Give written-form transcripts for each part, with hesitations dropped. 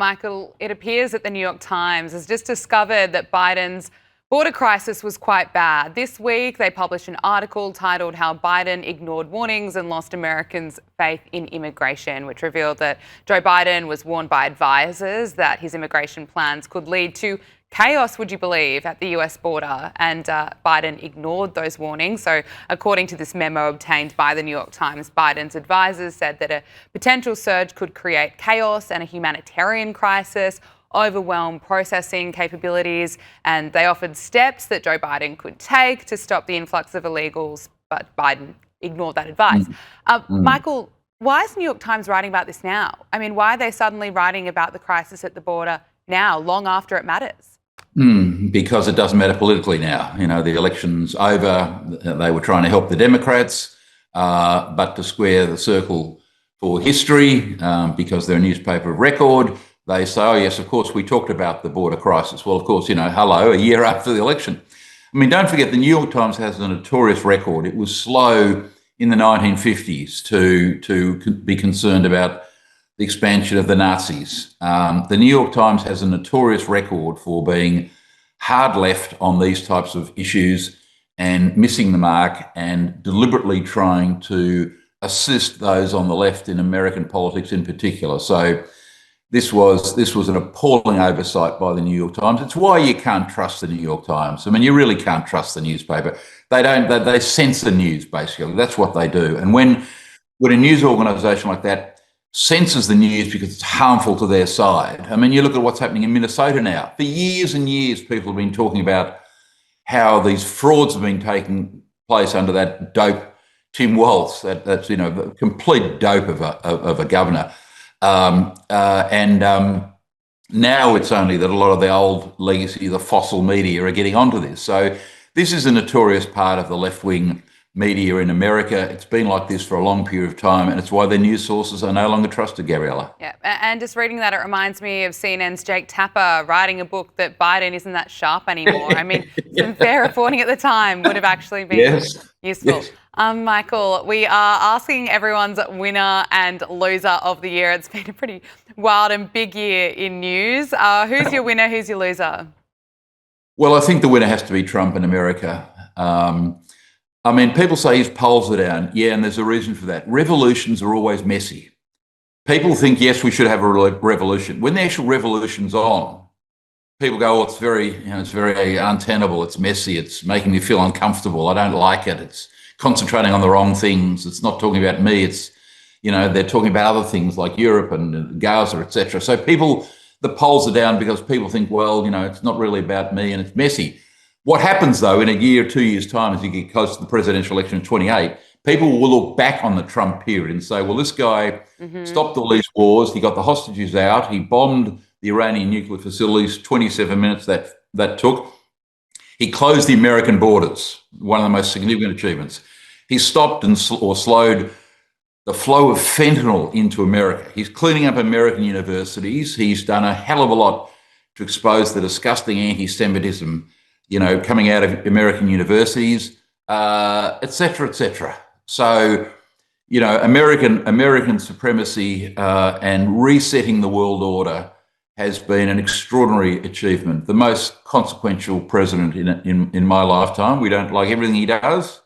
Michael, it appears that the New York Times has just discovered that Biden's border crisis was quite bad. This week, they published an article titled How Biden Ignored Warnings and Lost Americans' Faith in Immigration, which revealed that Joe Biden was warned by advisors that his immigration plans could lead to chaos, would you believe, at the US border, and Biden ignored those warnings. So according to this memo obtained by the New York Times, Biden's advisors said that a potential surge could create chaos and a humanitarian crisis, overwhelm processing capabilities, and they offered steps that Joe Biden could take to stop the influx of illegals, but Biden ignored that advice. Michael, why is the New York Times writing about this now? I mean, why are they suddenly writing about the crisis at the border now, long after it matters? Because it doesn't matter politically now. You know, the election's over. They were trying to help the Democrats, but to square the circle for history, because they're a newspaper of record, they say, oh, yes, of course, we talked about the border crisis. Well, of course, you know, hello, a year after the election. I mean, don't forget, the New York Times has a notorious record. It was slow in the 1950s to be concerned about the expansion of the Nazis. The New York Times has a notorious record for being hard left on these types of issues and missing the mark and deliberately trying to assist those on the left in American politics in particular. So this was an appalling oversight by the New York Times. It's why you can't trust the New York Times. I mean, you really can't trust the newspaper. They censor news, basically. That's what they do. And when a news organisation like that censors the news because it's harmful to their side. I mean, you look at what's happening in Minnesota now. For years and years, people have been talking about how these frauds have been taking place under that dope Tim Walz. That's you know, the complete dope of a governor. Now it's only that a lot of the old legacy, the fossil media, are getting onto this. So this is a notorious part of the left-wing media in America. It's been like this for a long period of time, and it's why their news sources are no longer trusted, Gabriella. Yeah, and just reading that, it reminds me of CNN's Jake Tapper writing a book that Biden isn't that sharp anymore. I mean, some fair reporting at the time would have actually been useful. Yes. Michael, we are asking everyone's winner and loser of the year. It's been a pretty wild and big year in news. Who's your winner? Who's your loser? Well, I think the winner has to be Trump in America. I mean, people say his polls are down. Yeah, and there's a reason for that. Revolutions are always messy. People think, yes, we should have a revolution. When the actual revolution's on, people go, oh, it's very untenable. It's messy. It's making me feel uncomfortable. I don't like it. It's concentrating on the wrong things. It's not talking about me. It's, you know, they're talking about other things like Europe and Gaza, etc. So the polls are down because people think, well, you know, it's not really about me and it's messy. What happens, though, in a year or 2 years' time, as you get close to the presidential election in 28, people will look back on the Trump period and say, well, this guy stopped all these wars. He got the hostages out. He bombed the Iranian nuclear facilities, 27 minutes that took. He closed the American borders, one of the most significant achievements. He stopped or slowed the flow of fentanyl into America. He's cleaning up American universities. He's done a hell of a lot to expose the disgusting anti-Semitism, you know, coming out of American universities, et cetera, et cetera. So, you know, American supremacy and resetting the world order has been an extraordinary achievement. The most consequential president in my lifetime. We don't like everything he does,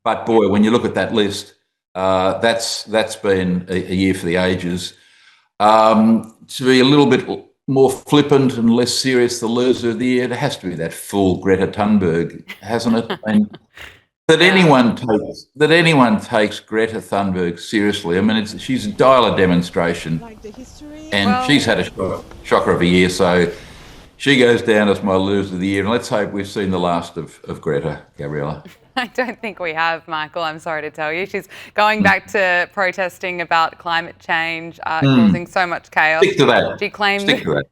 but boy, when you look at that list, that's been a year for the ages. To be a little bit more flippant and less serious, the loser of the year, it has to be that fool Greta Thunberg, hasn't it? I mean, that anyone takes Greta Thunberg seriously. I mean, she's a dial demonstration, and she's had a shocker of a year. So she goes down as my loser of the year, and let's hope we've seen the last of Greta, Gabriella. I don't think we have, Michael. I'm sorry to tell you. She's going back to protesting about climate change, causing so much chaos. Stick to that. She claimed. Stick to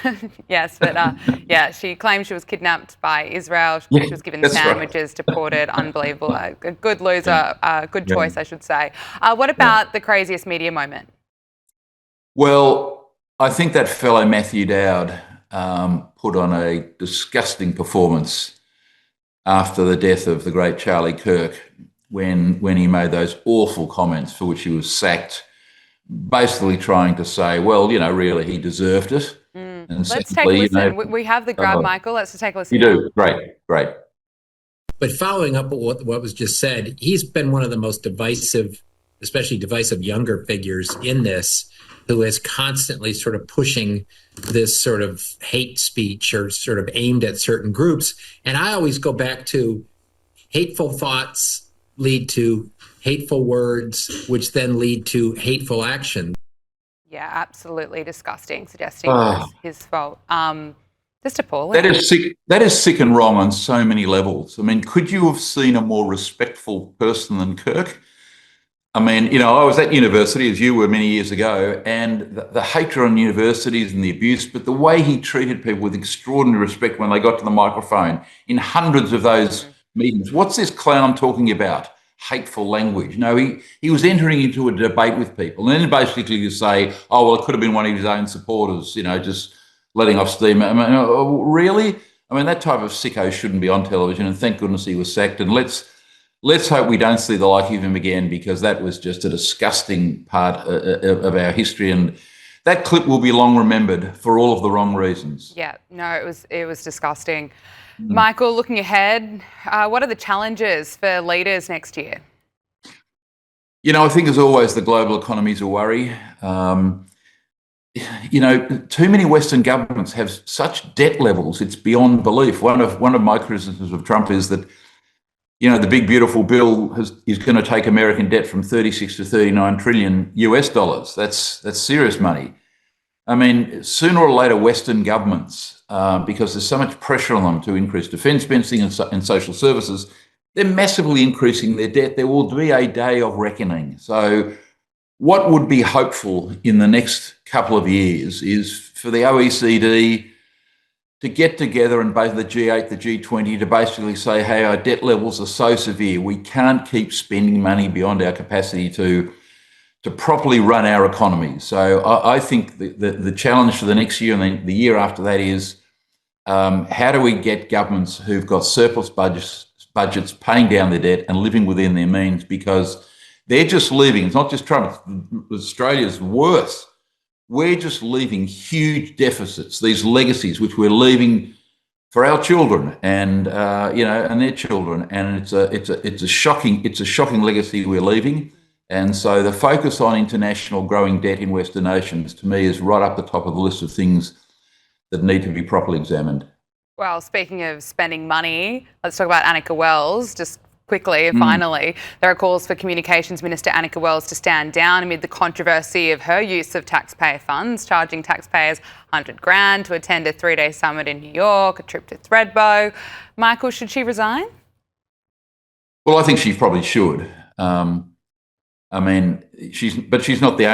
that. Yes, but she claimed she was kidnapped by Israel. She was given sandwiches, deported. Unbelievable. A good loser, good choice, I should say. What about the craziest media moment? Well, I think that fellow Matthew Dowd put on a disgusting performance after the death of the great Charlie Kirk, when he made those awful comments for which he was sacked basically trying to say, well, really, he deserved it. And Let's take a secondly, listen. We have the grab, Michael. Let's just take a listen you now. do. Great. But following up on what was just said, he's been one of the most divisive, especially divisive younger figures in this, who is constantly sort of pushing this sort of hate speech or sort of aimed at certain groups. And I always go back to hateful thoughts lead to hateful words, which then lead to hateful action. Yeah, absolutely disgusting, suggesting it was his fault. Just appalling. That is sick. That is sick and wrong on so many levels. I mean, could you have seen a more respectful person than Kirk? I mean, I was at university, as you were many years ago, and the hatred on universities and the abuse, but the way he treated people with extraordinary respect when they got to the microphone in hundreds of those meetings. What's this clown talking about? Hateful language. No, he was entering into a debate with people, and then basically you say, oh, well, it could have been one of his own supporters, just letting off steam. I mean, really? I mean, that type of sicko shouldn't be on television, and thank goodness he was sacked. And let's hope we don't see the like of him again, because that was just a disgusting part of our history, and that clip will be long remembered for all of the wrong reasons. Yeah, no, it was disgusting. Michael, looking ahead, what are the challenges for leaders next year? I think as always, the global economy is a worry. Too many Western governments have such debt levels, it's beyond belief. One of my criticisms of Trump is that, the big beautiful bill is going to take American debt from 36 to 39 trillion US dollars. That's serious money. I mean, sooner or later, Western governments, because there's so much pressure on them to increase defence spending and social services, they're massively increasing their debt. There will be a day of reckoning. So what would be hopeful in the next couple of years is for the OECD to get together, and both the G8, the G20, to basically say, hey, our debt levels are so severe, we can't keep spending money beyond our capacity to properly run our economies. So I think the challenge for the next year and then the year after that is, how do we get governments who've got surplus budgets paying down their debt and living within their means, because they're just leaving. It's not just Trump. Australia's worse. We're just leaving huge deficits, these legacies, which we're leaving for our children and and their children. And it's a shocking legacy we're leaving. And so the focus on international growing debt in Western nations, to me, is right up the top of the list of things that need to be properly examined. Well, speaking of spending money, let's talk about Annika Wells. Just quickly, finally, there are calls for Communications Minister Annika Wells to stand down amid the controversy of her use of taxpayer funds, charging taxpayers $100,000 to attend a 3-day summit in New York, a trip to Thredbo. Michael, should she resign? Well, I think she probably should. I mean, she's not the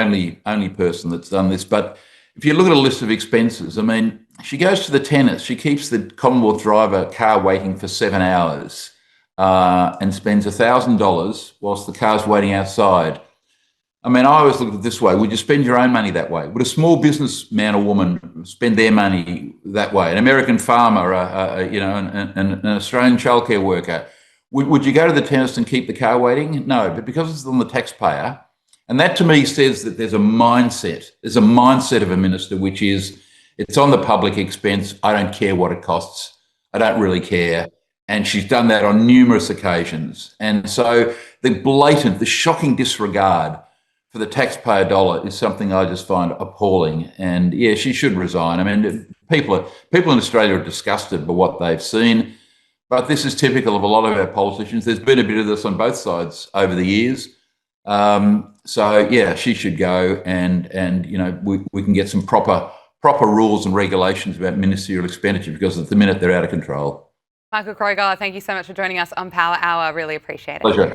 only person that's done this. But if you look at a list of expenses, I mean, she goes to the tennis, she keeps the Commonwealth driver car waiting for 7 hours. And spends $1,000 whilst the car's waiting outside. I mean, I always look at it this way. Would you spend your own money that way? Would a small businessman or woman spend their money that way? An American farmer, an Australian childcare worker, would you go to the tennis and keep the car waiting? No, but because it's on the taxpayer, and that to me says that there's a mindset of a minister, which is, it's on the public expense. I don't care what it costs. I don't really care. And she's done that on numerous occasions. And so the shocking disregard for the taxpayer dollar is something I just find appalling. And yeah, she should resign. I mean, people in Australia are disgusted by what they've seen, but this is typical of a lot of our politicians. There's been a bit of this on both sides over the years. So yeah, she should go, and we can get some proper rules and regulations about ministerial expenditure, because at the minute they're out of control. Michael Kroger, thank you so much for joining us on Power Hour. Really appreciate it. Pleasure.